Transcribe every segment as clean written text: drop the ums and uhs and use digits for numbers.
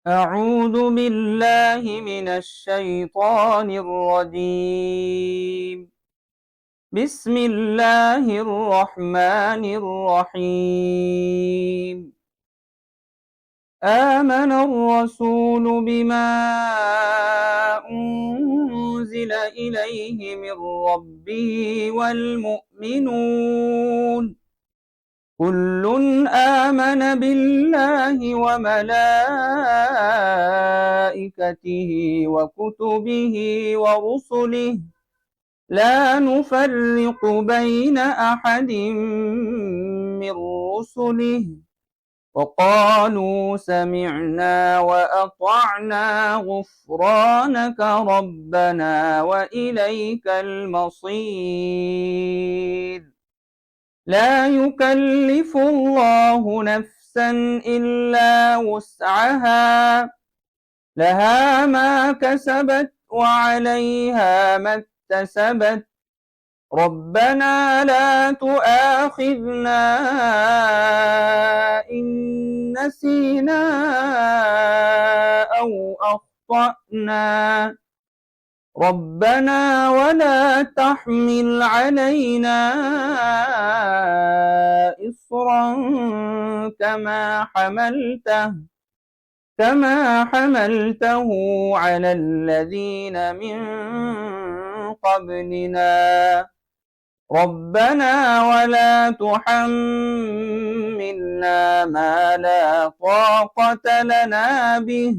أعوذ بالله من الشيطان الرجيم. بسم الله الرحمن الرحيم. آمن الرسول بما أنزل إليه من ربه والمؤمنون كل آمن بالله وملائكته وكتبه ورسله لا نفرق بين أحد من رسله وقالوا سمعنا وأطعنا غفرانك ربنا وإليك المصير. لا يكلف الله نفسا إلا وسعها لها ما كسبت وعليها ما اكتسبت ربنا لا تؤاخذنا إن نسينا أو أخطأنا ربنا ولا تحمل علينا إصرا كما حملته على الذين من قبلنا ربنا ولا تحملنا ما لا طاقة لنا به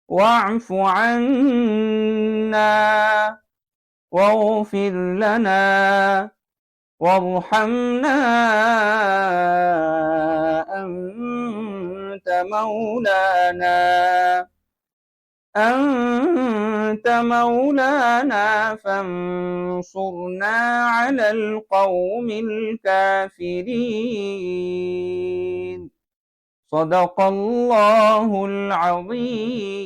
واعف عنا واغفر لنا وارحمنا أنت مولانا فانصرنا على القوم الكافرين. صدق الله العظيم.